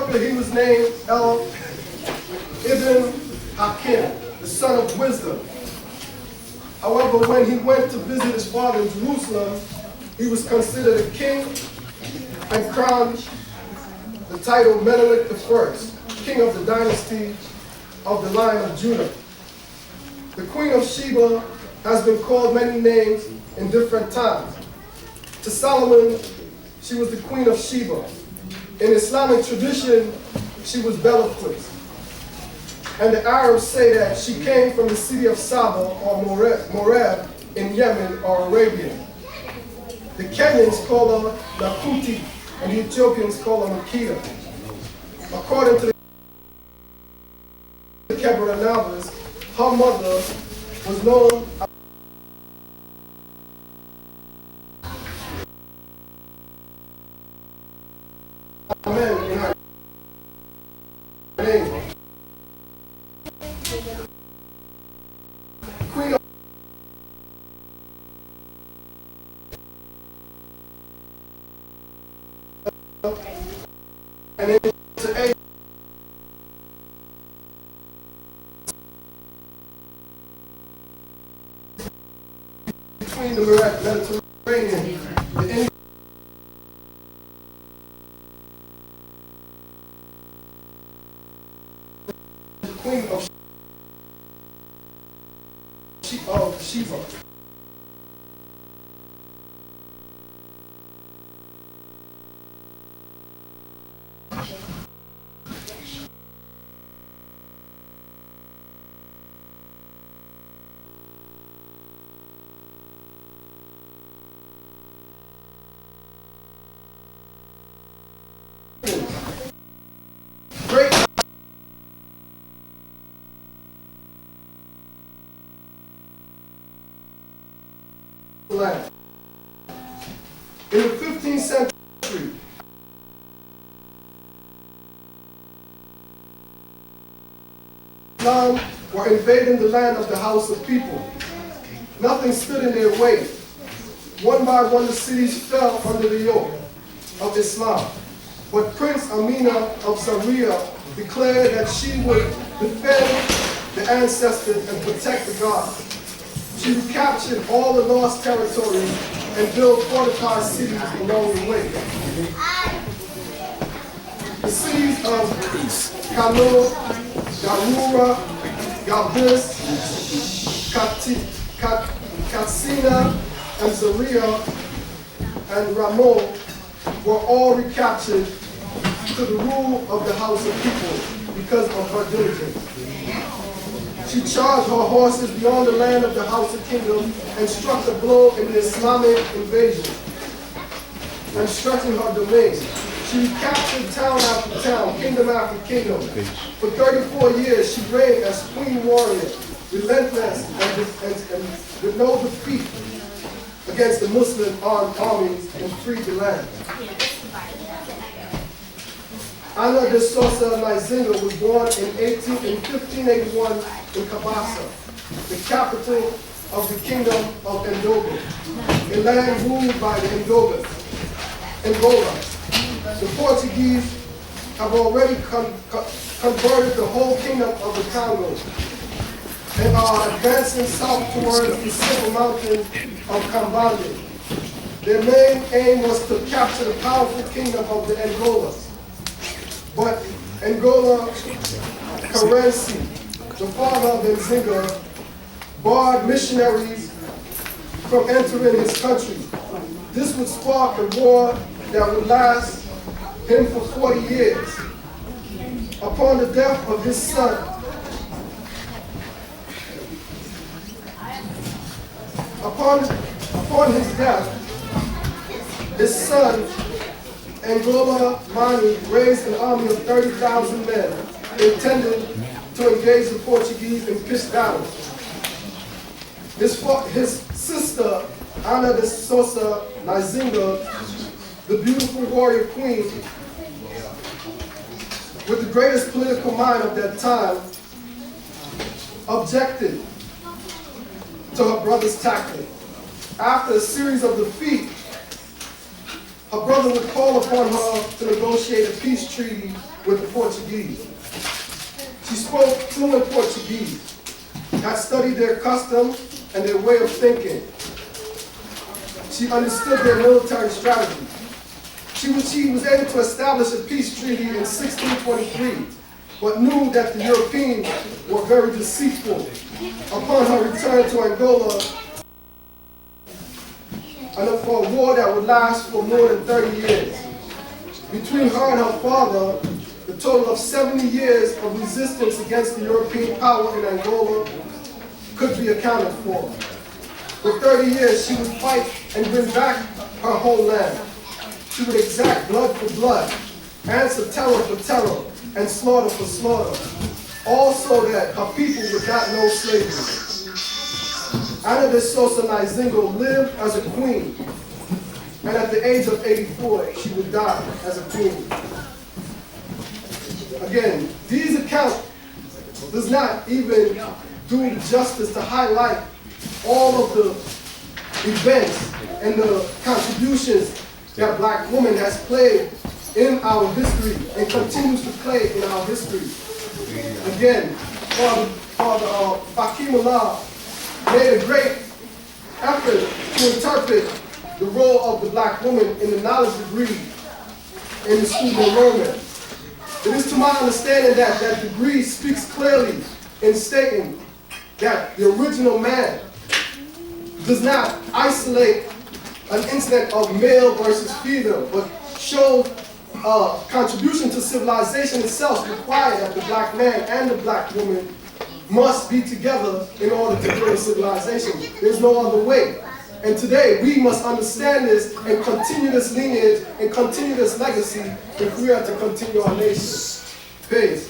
Ethiopia, he was named El Ibn Hakim, the son of wisdom. However, when he went to visit his father in Jerusalem, he was considered a king and crowned the title Menelik I, king of the dynasty of the line of Judah. The Queen of Sheba has been called many names in different times. To Solomon, she was the Queen of Sheba. In Islamic tradition, she was Belquis. And the Arabs say that she came from the city of Saba or Moreb in Yemen or Arabia. The Kenyans call her Nakuti, and the Ethiopians call her Makita. According to the Kebra Navas, her mother was known Amen in her name. Queen of and into A between the Mediterranean, the Indian Queen of Sheba. Great land. In the 15th century, Islam were invading the land of the house of people. Nothing stood in their way. One by one, the cities fell under the yoke of Islam. But Prince Amina of Zaria declared that she would defend the ancestors and protect the gods. She recaptured all the lost territories and built fortified cities along the way. The cities of Kano, Garura, Galbis, Katsina, and Zaria, and Ramon were all recaptured to the rule of the house of people because of her diligence. She charged her horses beyond the land of the house of kingdom and struck a blow in the Islamic invasion and stretching her domain. She recaptured town after town, kingdom after kingdom. For 34 years, she reigned as queen warrior, relentless and with no defeat against the Muslim armed armies and freed the land. Anna de Sosa Naizinga was born in 1581 in Kabasa, the capital of the kingdom of Ndogo, a land ruled by the Ndogas. The Portuguese have already converted the whole kingdom of the Congo and are advancing south towards the Central Mountains of Kambande. Their main aim was to capture the powerful kingdom of the Angolas. But Angola Karensi, the father of Nzinga, barred missionaries from entering his country. This would spark a war that would last him for 40 years. Upon the death of his son, upon his death, his son Angola Mani raised an army of 30,000 men intended to engage the Portuguese in pitched battles. His sister, Ana de Sosa Naizinga, the beautiful warrior queen, with the greatest political mind of that time, objected to her brother's tactic. After a series of defeats, her brother would call upon her to negotiate a peace treaty with the Portuguese. She spoke fluent Portuguese, had studied their customs and their way of thinking. She understood their military strategy. She was able to establish a peace treaty in 1623, but knew that the Europeans were very deceitful. Upon her return to Angola, and for a war that would last for more than 30 years. Between her and her father, the total of 70 years of resistance against the European power in Angola could be accounted for. For 30 years, she would fight and win back her whole land. She would exact blood for blood, answer terror for terror, and slaughter for slaughter, all so that her people would not know slavery. Ana de Sousa Naizingo lived as a queen, and at the age of 84, she would die as a queen. Again, these accounts does not even do the justice to highlight all of the events and the contributions that Black woman has played in our history and continues to play in our history. Again, Father Fakimullah made a great effort to interpret the role of the Black woman in the knowledge degree in the school enrollment. It is to my understanding that that degree speaks clearly in stating that the original man does not isolate an incident of male versus female, but shows contribution to civilization itself required that the Black man and the Black woman must be together in order to build a civilization. There's no other way. And today we must understand this and continue this lineage and continue this legacy if we are to continue our nation. Peace. Peace.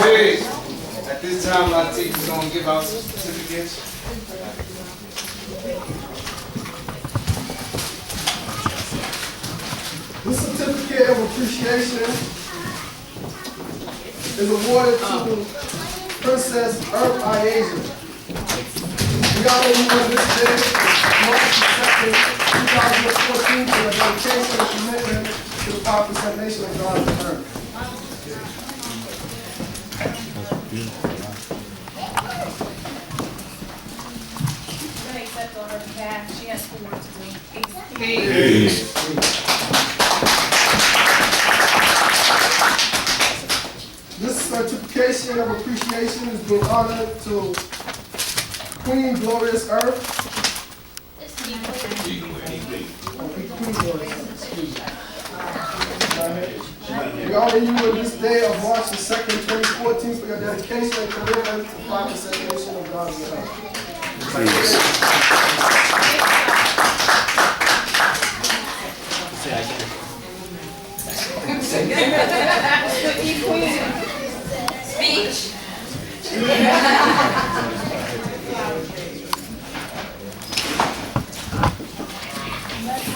Peace. At this time, our teachers going to give out certificates. This certificate of appreciation is awarded to Princess Earth Oasis. We honor you on this day, March 2nd, 2014, for your dedication and commitment to the power preservation of God's earth. I'm going to accept on her behalf. She has 4 to do. Peace. This certification of appreciation is being honored to Queen Glorious Earth. Queen Glorious Earth, excuse me. We honor you on this day of March the 2nd, 2014 for your dedication and commitment to the proper preservation of God's earth. Speech.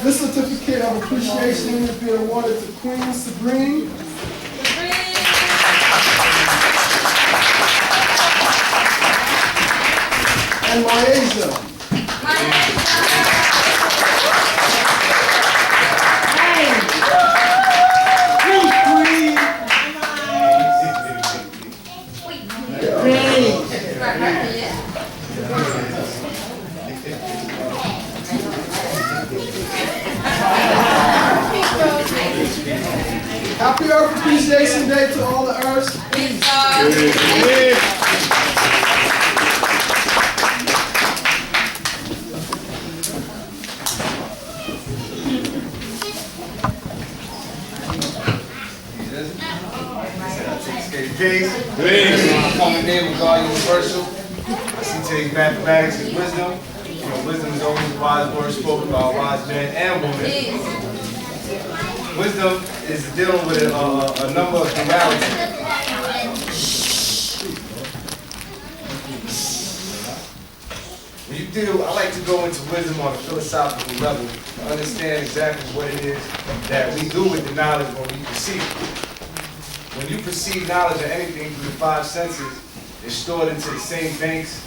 This certificate of appreciation is being awarded to Queen Sabrine. And Malaysia. Happy Earth Appreciation Day to all the Earths. Peace. Common name of God Universal. I see today's mathematics is wisdom. You know, wisdom is always a wise word spoken by a wise man and woman. Wisdom is dealing with a number of dualities. When you deal, I like to go into wisdom on a philosophical level to understand exactly what it is that we do with the knowledge when we perceive it. When you perceive knowledge of anything through the 5 senses, it's stored into the same banks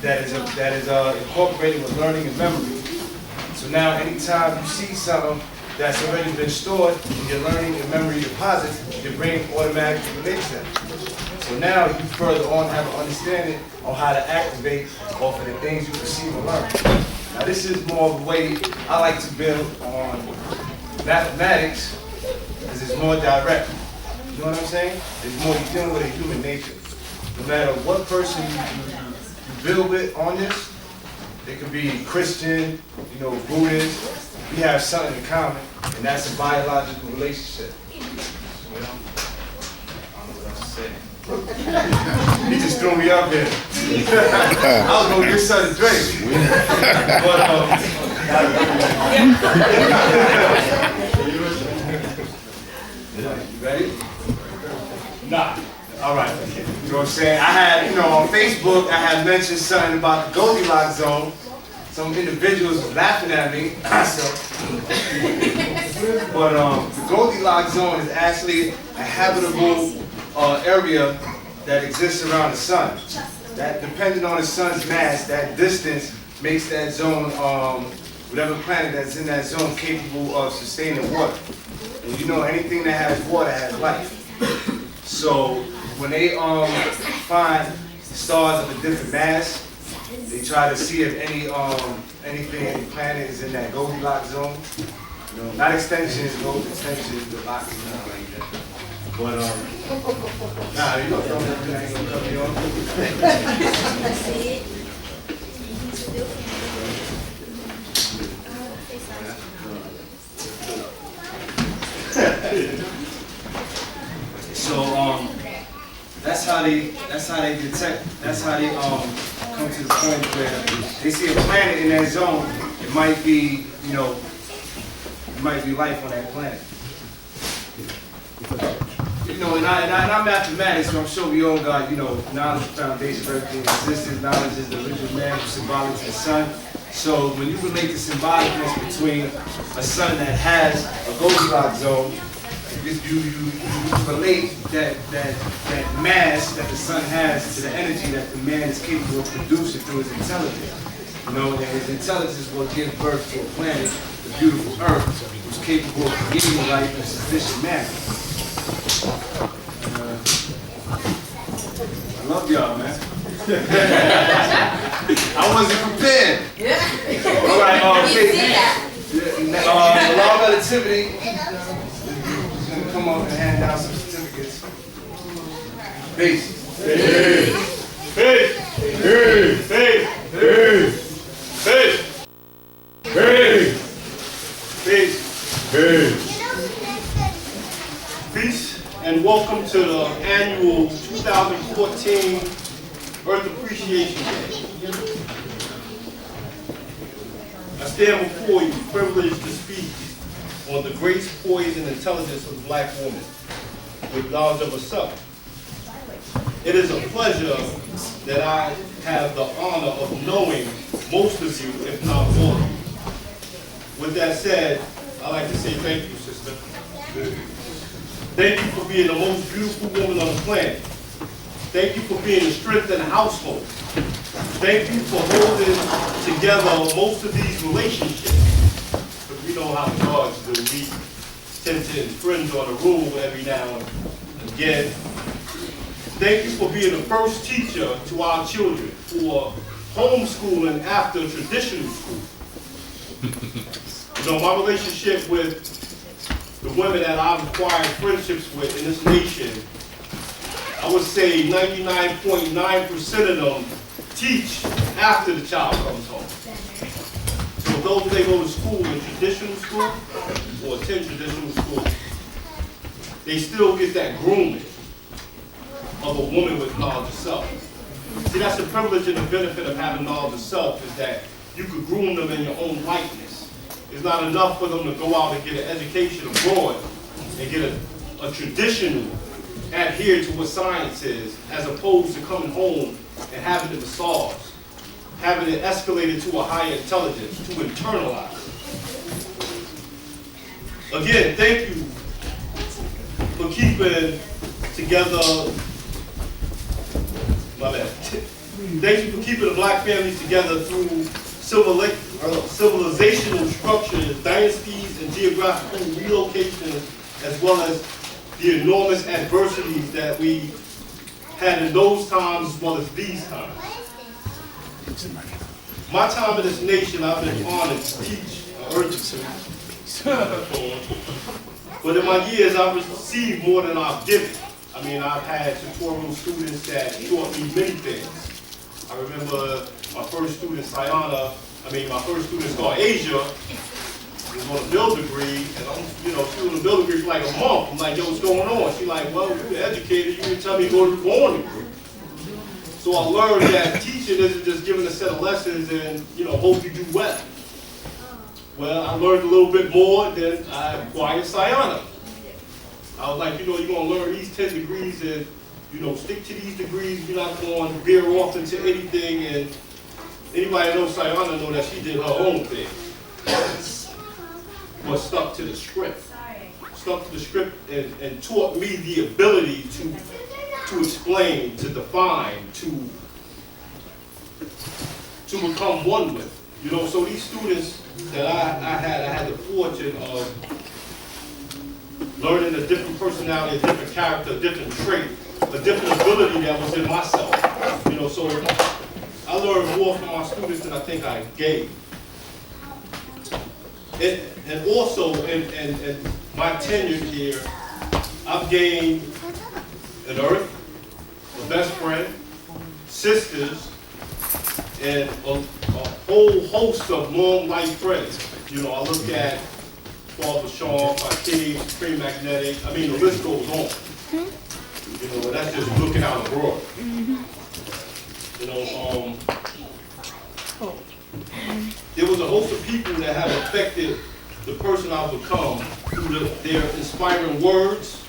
that is incorporated with learning and memory. So now anytime you see something that's already been stored in your learning and memory deposits, your brain automatically relates that. So now you further on have an understanding on how to activate off of the things you receive and learn. Now this is more of a way I like to build on mathematics, because it's more direct. You know what I'm saying? It's more, you're dealing with a human nature. No matter what person you build with on this, it could be Christian, Buddhist, we have something in common, and that's a biological relationship. You know? I don't know what else to say. He just threw me up there. I was going to get something to drink. But, you ready? Nah. All right. You know what I'm saying? I had, on Facebook, I had mentioned something about the Goldilocks zone. Some individuals were laughing at me. But the Goldilocks zone is actually a habitable area that exists around the sun. That, depending on the sun's mass, that distance makes that zone, whatever planet that's in that zone, capable of sustaining water. And anything that has water has life. So when they find stars of a different mass, they try to see if any planet is in that Goldilocks zone. Not extensions, gold extensions, the box is not like that. But nah, you don't know that ain't gonna cover you on. So that's how they detect, that's how they come to the point where they see a planet in that zone. It might be, it might be life on that planet. And I'm mathematics, so I'm sure we all got, knowledge, foundation of everything that exists. Knowledge is the original man, symbolic to the sun. So when you relate the symbolicness between a sun that has a Goldilocks zone, you relate that mass that the sun has to the energy that the man is capable of producing through his intelligence. And his intelligence will give birth to a planet, the beautiful Earth, who's capable of creating life in a sufficient manner. I love y'all, man. I wasn't prepared. Yeah. All right, the law of relativity. Come up and hand down some certificates. Peace. Peace. Peace. Peace. Peace. Peace. Peace. Peace. Peace. Peace and welcome to the annual 2014 Earth Appreciation Day. I stand before you privileged to speak on the grace, poise, and intelligence of the black woman with knowledge of herself. It is a pleasure that I have the honor of knowing most of you, if not all of you. With that said, I'd like to say thank you, sister. Thank you for being the most beautiful woman on the planet. Thank you for being the strength in the household. Thank you for holding together most of these relationships. But we know how dogs do. We tend to infringe on the rule every now and again. Thank you for being the first teacher to our children for homeschooling after traditional school. My relationship with the women that I've acquired friendships with in this nation, I would say 99.9% of them teach after the child comes home. So those they go to school in traditional school or attend traditional school, they still get that grooming of a woman with knowledge of self. See, that's the privilege and the benefit of having knowledge of self, is that you could groom them in your own likeness. It's not enough for them to go out and get an education abroad and get a traditional adhere to what science is, as opposed to coming home and having it massaged, having it escalated to a higher intelligence, to internalize. Again, thank you for keeping together, my bad, Thank you for keeping the black families together through civilizational structures, dynasties, and geographical relocations, as well as the enormous adversities that we had in those times as well as these times. My time in this nation, I've been honored to teach urgency. But in my years, I've received more than I've given. I mean, I've had tutorial students that taught me many things. I remember my first student, my first student called Asia, was on a build degree, and she was on a build degree for like a month. I'm like, yo, what's going on? She's like, well, you're an educator, you didn't tell me to go to the morning degree. So I learned that teaching isn't just giving a set of lessons and, hope you do well. Well, I learned a little bit more, then I acquired Sayana. I was like, you're going to learn these 10 degrees and, stick to these degrees. You're not going to veer off into anything. And anybody that knows Sayana know that she did her own thing. But stuck to the script. Stuck to the script and taught me the ability to explain, to define, to become one with. So these students that I had the fortune of learning a different personality, a different character, a different trait, a different ability that was in myself. So I learned more from my students than I think I gave. And also in my tenure here, I've gained an earth, a best friend, sisters, and a whole host of long life friends. I look at Father Sean, Fatih, Supreme Magnetic. I mean, the list goes on. And that's just looking out abroad. There was a host of people that have affected the person I've become through their inspiring words,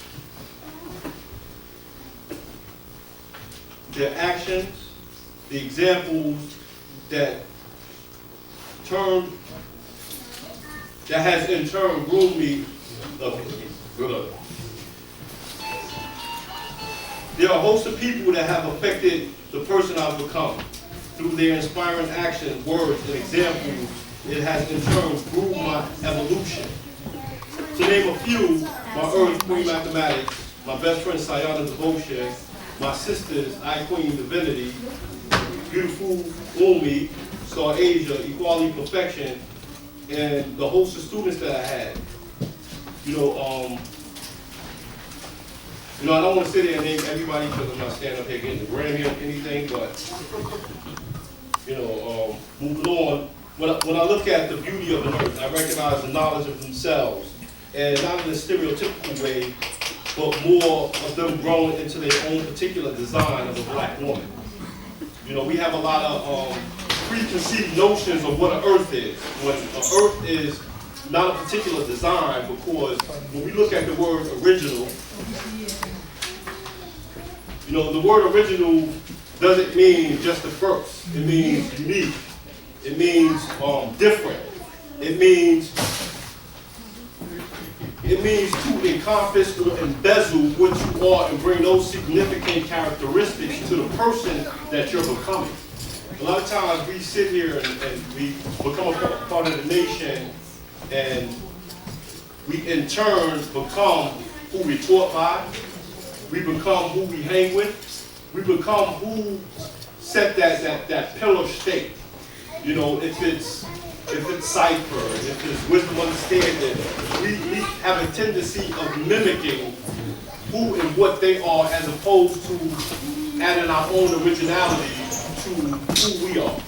their actions, the examples that has in turn groomed me. There are a host of people that have affected the person I've become. Through their inspiring actions, words, and examples, it has in turn groomed my evolution. To name a few, my Earth, Queen Mathematics, my best friend Sayana Devotion, my sisters, I Queen Divinity, Beautiful Umi, Star Asia, Equality Perfection, and the host of students that I had. I don't want to sit there and name everybody because I'm not standing up here getting the Grammy or anything, but, moving on, when I look at the beauty of an earth, I recognize the knowledge of themselves, and not in a stereotypical way, but more of them growing into their own particular design of a black woman. We have a lot of preconceived notions of what an earth is. When an earth is not a particular design, because when we look at the word original, the word original doesn't mean just the first. It means unique. It means different. It means to encompass or embezzle what you are and bring those significant characteristics to the person that you're becoming. A lot of times we sit here and we become a part of the nation, and we in turn become who we're taught by. We become who we hang with. We become who set that pillar state. If it's cipher, if it's wisdom understanding, we have a tendency of mimicking who and what they are, as opposed to adding our own originality to who we are.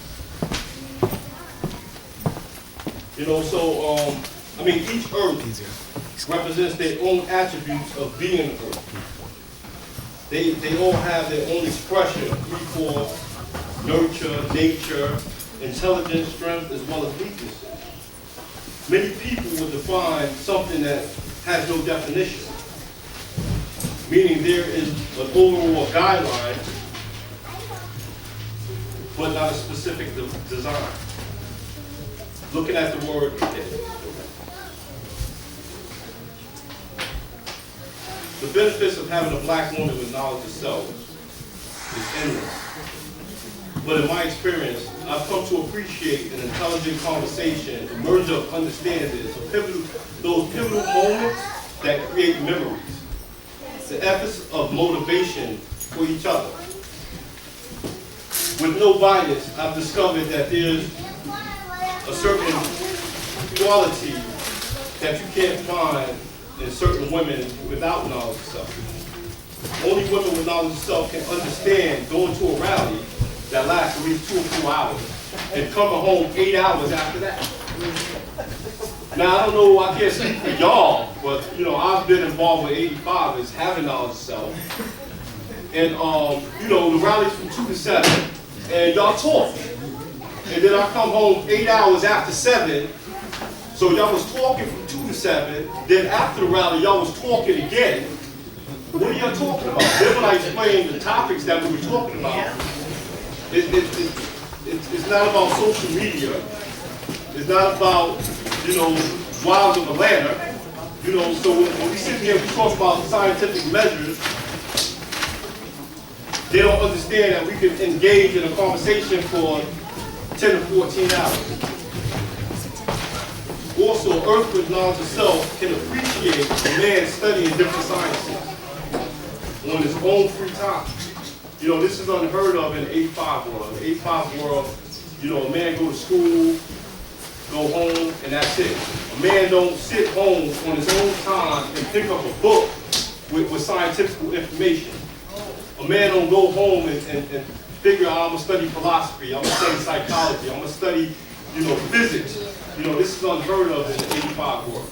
Each earth represents their own attributes of being earth. They all have their own expression, force, nurture, nature, intelligence, strength, as well as weaknesses. Many people would define something that has no definition, meaning there is an overall guideline, but not a specific design. Looking at the word, the benefits of having a black woman with knowledge of self is endless. but in my experience, I've come to appreciate an intelligent conversation, a merger of understandings, those pivotal moments that create memories, the efforts of motivation for each other. With no bias, I've discovered that there's a certain quality that you can't find in certain women without knowledge of self. Only women with knowledge of self can understand going to a rally that lasts at least 2 or 4 hours and coming home 8 hours after that. Now, I don't know, I can't speak for y'all, but I've been involved with 85 as having knowledge of self. And the rallies from 2 to 7, and y'all talk. And then I come home 8 hours after 7, so y'all was talking from 2 to 7, then after the rally, y'all was talking again. What are y'all talking about? Then when I explained the topics that we were talking about, it's not about social media. It's not about, Wild of Atlanta. So when we sit here, we talk about scientific measures, they don't understand that we can engage in a conversation for 10 to 14 hours. Also, Earth with knowledge of self can appreciate a man studying different sciences on his own free time. This is unheard of in the 85 world. The 85 world, a man go to school, go home, and that's it. A man don't sit home on his own time and pick up a book with scientific information. A man don't go home and figure out, I'm going to study philosophy, I'm going to study psychology, I'm going to study, physics. This is unheard of in the 85 world.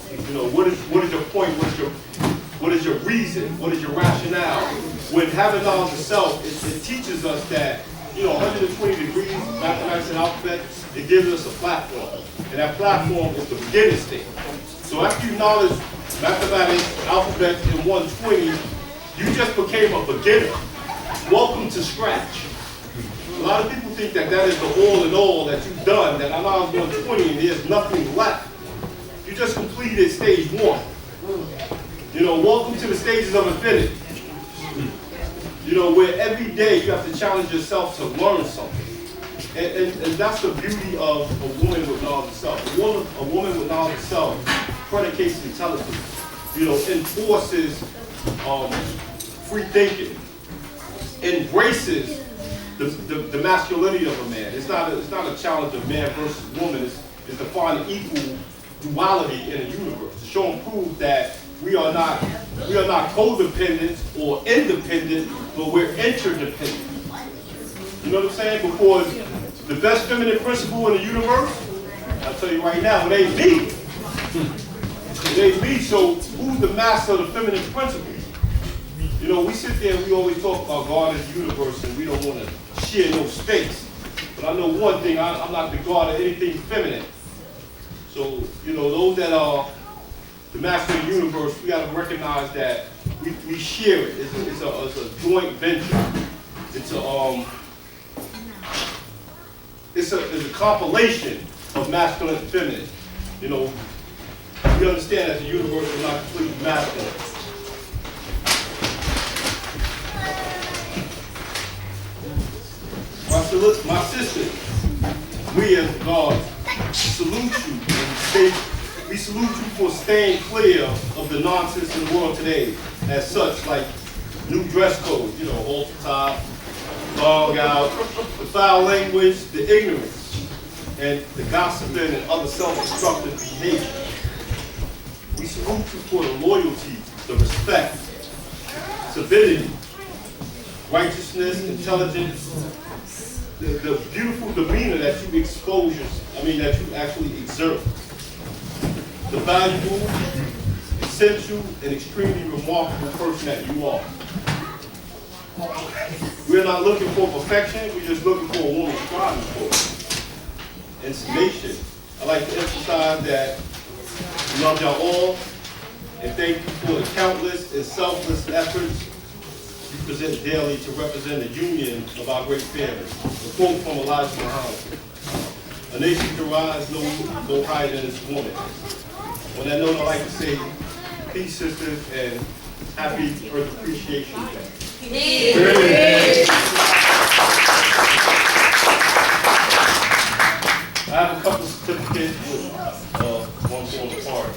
What is your point? What is your reason? What is your rationale? When having knowledge of self, it teaches us that, 120 degrees, mathematics and alphabet, it gives us a platform. And that platform is the beginning state. So after you knowledge mathematics, alphabet, and 120, you just became a beginner. Welcome to scratch. A lot of people think that is the all in all that you've done, that I'm now 120 and there's nothing left. You just completed stage 1. Welcome to the stages of infinity. Where every day you have to challenge yourself to learn something. And that's the beauty of a woman with knowledge of self. A woman with knowledge of self predicates intelligence, enforces free thinking, embraces the masculinity of a man. It's not a challenge of man versus woman. It's to find equal duality in the universe, to show and prove that we are not codependent or independent, but we're interdependent. You know what I'm saying? Because the best feminine principle in the universe, I'll tell you right now, it ain't me. It ain't me, so who's the master of the feminine principle? We sit there and we always talk about God as the universe and we don't want to share no space. But I know one thing, I'm not the God of anything feminine. So, those that are the master of the universe, we got to recognize that we share it. It's a joint venture. It's a compilation of masculine and feminine. We understand that the universe is not completely masculine. My sisters, we as God salute you and we salute you for staying clear of the nonsense in the world today, as such, like new dress codes, halter top, long out, the foul language, the ignorance, and the gossiping and other self-destructive behavior. We salute you for the loyalty, the respect, civility, righteousness, intelligence, the beautiful demeanor that you that you actually exert. The valuable, essential, and extremely remarkable person that you are. We're not looking for perfection, we're just looking for a woman striving for it. In summation, I'd like to emphasize that we love y'all all, and thank you for the countless and selfless efforts you present daily to represent the union of our great family. A quote from Elijah Muhammad: "A nation can rise no higher than its woman." On that note, I'd like to say peace, sisters, and happy Earth Appreciation Day. I have a couple certificates with one falling apart.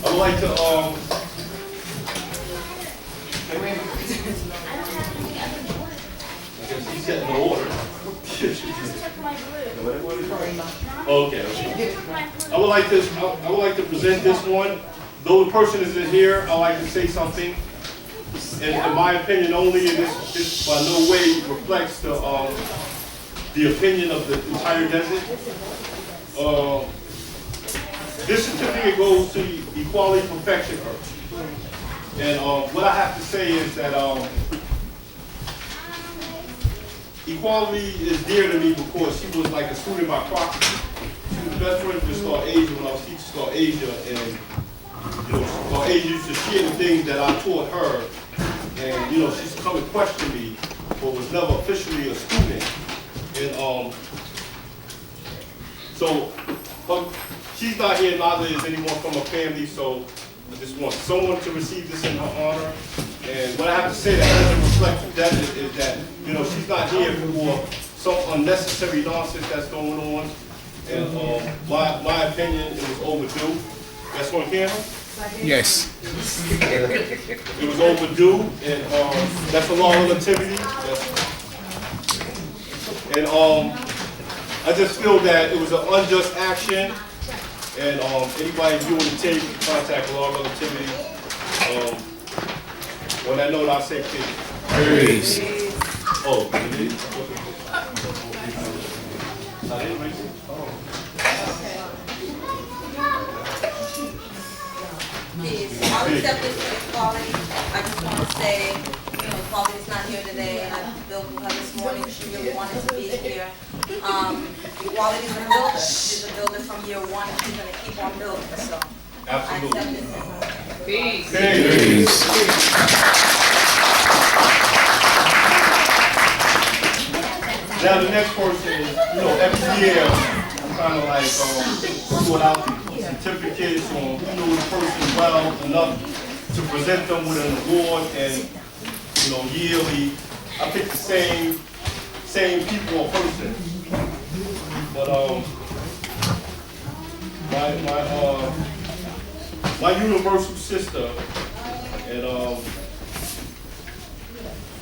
I would like to I guess he's getting the order. Okay. I would like to present this one. Though the person isn't here, I would like to say something. In my opinion only, and this by no way reflects the opinion of the entire desert. This certificate goes to Equality Perfection Earth. And what I have to say is that equality is dear to me because she was like a student by proxy. She was the best friend with Star Asia when I was teaching Star Asia, and Star Asia used to share the things that I taught her. And she used to come and question me, but was never officially a student. And so she's not here, neither is anyone from her family, so I just want someone to receive this in her honor. And what I have to say that doesn't reflect the desert is that, she's not here for some unnecessary nonsense that's going on. And my opinion, it was overdue. That's on camera? Yes. It was overdue, and that's a law of relativity. And I just feel that it was an unjust action. And anybody viewing the tape can contact law of relativity. On that note, I'll say please. Oh, you did? I didn't raise it? I'll accept this for equality. I just want to say, equality is not here today, and I built with her this morning. She really wanted to be here. Equality is a builder. She's a builder from year one, and she's going to keep on building. So Absolutely. I accept this. Now the next person, every year I'm kind of like sort out the certificates on who knew the person well enough to present them with an award, and yearly I pick the same people or person. But my universal sister, and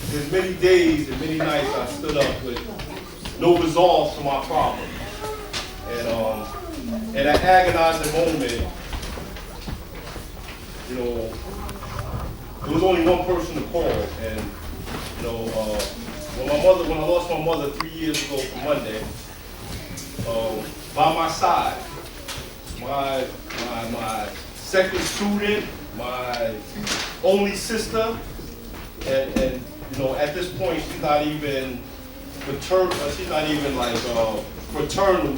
there's many days and many nights I stood up with no resolve to my problem. And in that agonizing moment, there was only one person to call. And when I lost my mother 3 years ago from Monday, by my side, my second student, my only sister, and at this point she's not even fraternal. She's not even like fraternal.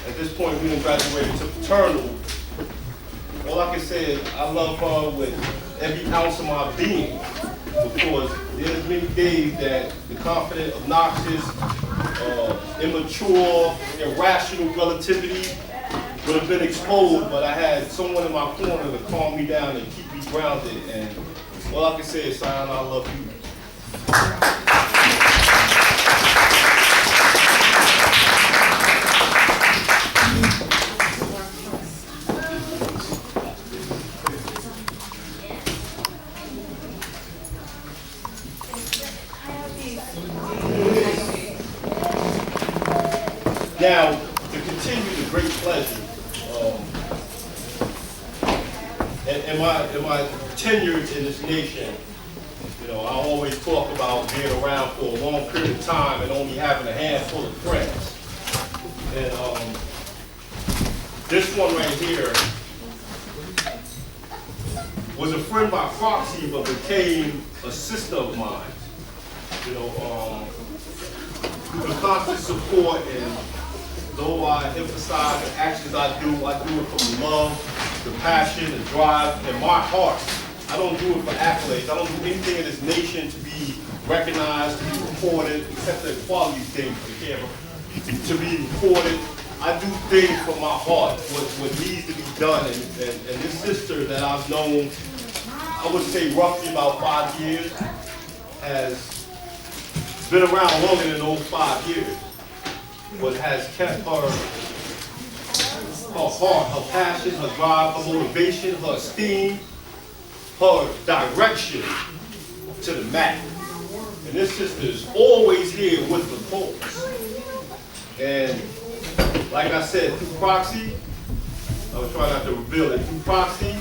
At this point we done graduated to fraternal. All I can say is I love her with every ounce of my being, because there's many days that the confident, obnoxious, immature, irrational relativity would have been exposed, but I had someone in my corner to calm me down and keep me grounded. And all I can say is, Sion, I love you. Now, to continue the great pleasure, in my tenure in this nation, I always talk about being around for a long period of time and only having a handful of friends. And this one right here was a friend by proxy, but became a sister of mine. Through the constant support, and though I emphasize the actions I do it from the love, the passion, the drive, and my heart. I don't do it for accolades. I don't do anything in this nation to be recognized, to be reported, except the equality thing for the camera, to be reported. I do things from my heart, what needs to be done. And this sister that I've known, I would say roughly about 5 years, has been around longer than those 5 years, but has kept her heart, her passion, her drive, her motivation, her esteem, her direction to the max. And this sister is always here with the cause. And like I said, through proxy, I was trying not to reveal it, through proxy,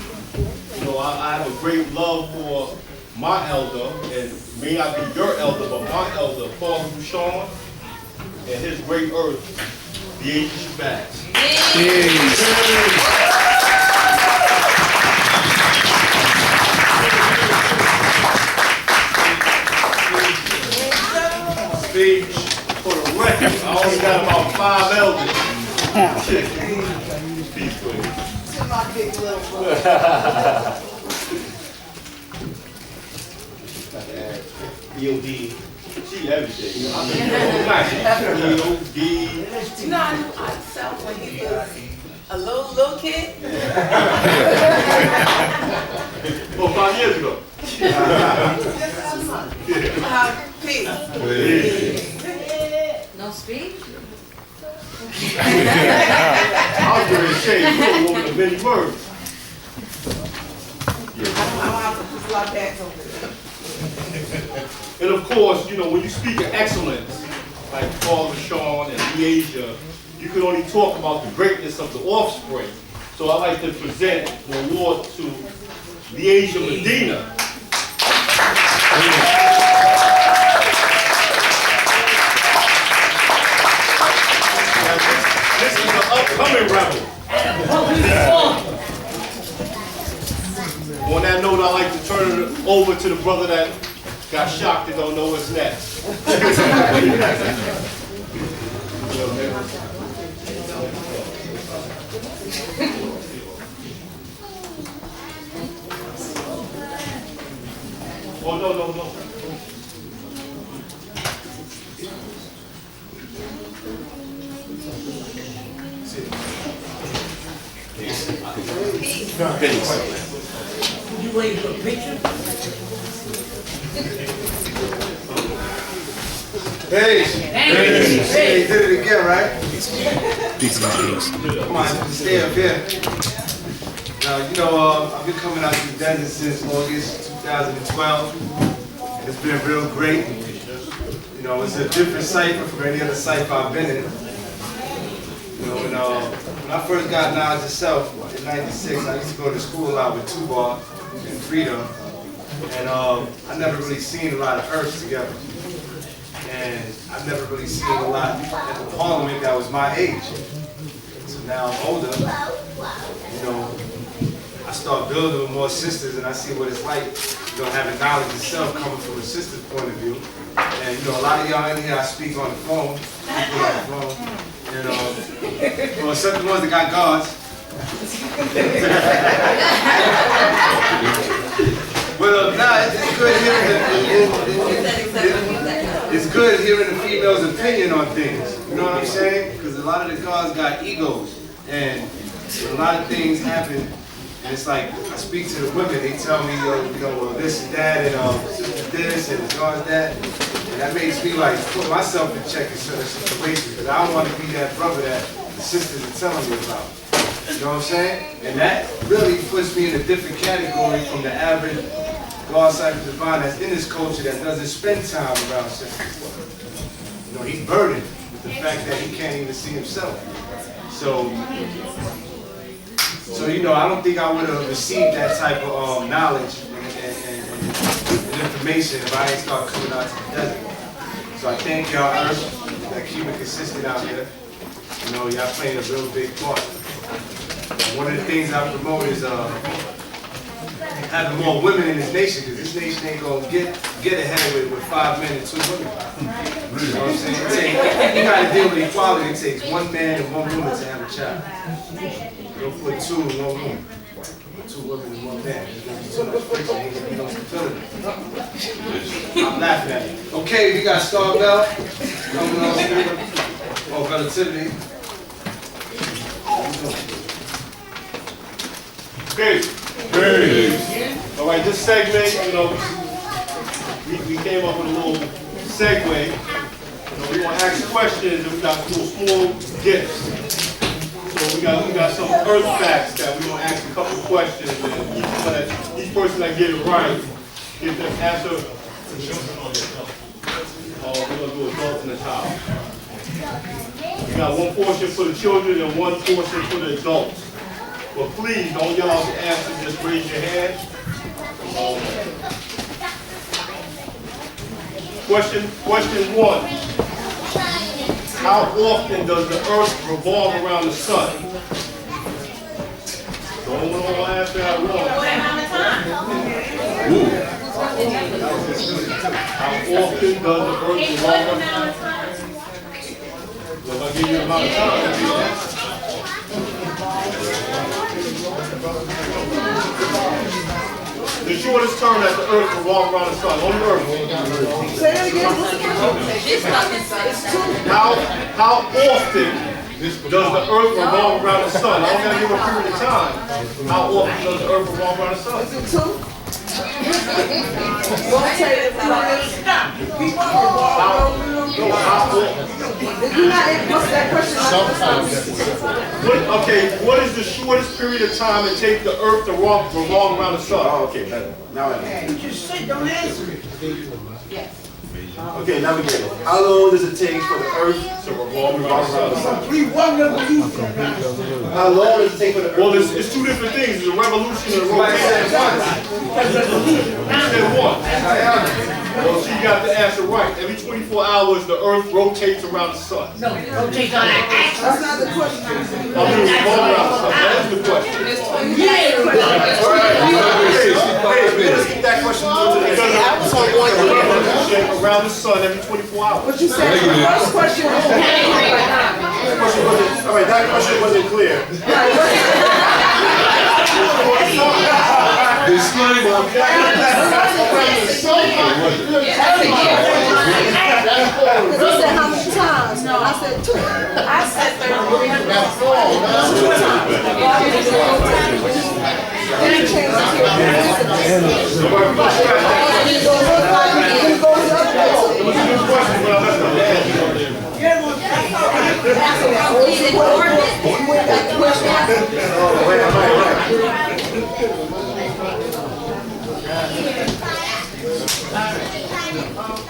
you know, I have a great love for my elder, and may not be your elder, but my elder, Father Sean, and his great earth, the Asian Shabazz. Speech for the record. I only got about 5 elders. Peace, please. To my big little boy. EOD. She everything. I mean, EOD. You know, I knew myself when he was a little kid. Oh, 5 years ago. Peace. No speech? I was going to say, you're a woman of many words. I don't have to put a lot of bags over there. And of course, you know, when you speak of excellence, like Father Sean and Leasia, you can only talk about the greatness of the offspring. So I'd like to present the award to Leasia Medina. This is the upcoming rebel. On that note, I'd like to turn it over to the brother that got shocked and don't know what's next. Oh, no. You waiting for a picture? Hey, you did it again, right? Come on, stay up here. Now, you know, I've been coming out to the desert since August 2012. It's been real great. You know, it's a different cipher from any other cipher I've been in. You know, when I first got Knowledge Itself in '96, I used to go to school a lot with Tubar and Freedom. And I never really seen a lot of Earths together. And I've never really seen a lot at the Parliament that was my age. So now I'm older, you know, I start building with more sisters and I see what it's like, you know, having knowledge itself coming from a sister's point of view. And, you know, a lot of y'all in here, I speak on the phone, and, well, except the ones that got guards. Well, it's good hearing it's good hearing the female's opinion on things. You know what I'm saying? Because a lot of the guards got egos, and a lot of things happen. And it's like I speak to the women, they tell me, you know, well, this and that, and sister this, and the guards that, and that makes me like put myself in check in certain situations because I don't want to be that brother that the sisters are telling me about. You know what I'm saying? And that really puts me in a different category from the average God Cypher Divine that's in this culture that doesn't spend time around sisters. You know, he's burdened with the fact that he can't even see himself. So you know, I don't think I would have received that type of knowledge and information if I ain't start coming out to the desert. So I thank y'all, Earth, that keep it consistent out there. You know, y'all playing a real big part. One of the things I promote is having more women in this nation, because this nation ain't gonna get ahead with 5 men and 2 women. You know what I'm saying? You gotta deal with equality. It takes 1 man and 1 woman to have a child. You don't put 2 in 1 woman. Put 2 women and 1 man. There's gonna be too much friction. Ain't gonna be no stability. I'm laughing at you. Okay, we got Star Bell coming on through. Oh, relativity. Okay. All right, this segment, you know, we came up with a little segue. You know, we want to ask questions, and we got little small gifts. So we got some earth facts that we want to ask a couple questions, and each person that get it right, get the answer. Oh, we're gonna do adults and a child. We got one portion for the children and one portion for the adults. But please don't yell out the answer, just raise your hand. Question one. How often does the earth revolve around the sun? Don't all answer at once. What amount of time? How often does the earth In revolve what around? amount of time? Well, if I give you the amount of time, the shortest term that the earth revolves around the sun, on the earth. Say that again. How often does the earth revolve around the sun? I don't gotta give a period of time. How often does the earth revolve around the sun? Is it 2? Rotated planets. No, how often? Did you not answer that question? Okay, what is the shortest period of time it takes the earth to revolve around the sun? Oh, okay, now I know. You just say, don't answer it. Okay, now we get it. How long does it take for the earth To revolve around the sun. How long does it take for the earth? Well, it's two different things. It's a revolution and a rotation. You said one. Well, she got the answer right. Every 24 hours, the earth rotates around the sun. That's not the question. I mean, revolve around the sun. That is the question. Hey, let's keep that question moving. Because the revolution around the sun every 24 hours. But you said the first question was All right, that question wasn't clear. Because he said how many times? No, I said 2. I said 33. Then you changed it to We're gonna scratch that question. It was a good question, but I messed up the answer.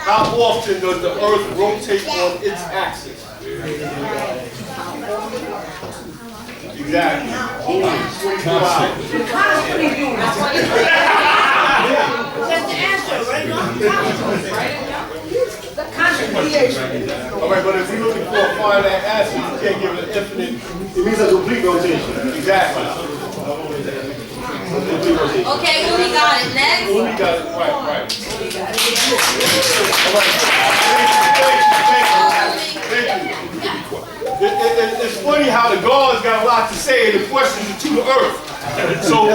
How often does the earth rotate on its axis? Exactly. Only 24 hours. That's the answer, right? All right, but if you're looking for a finite answer, you can't give it an infinite. It means a complete rotation. Exactly. Okay, Uli got it. Next. Well, we got it. Right. All right. Thank you. It's funny how the gods got a lot to say and the questions are to the earth. So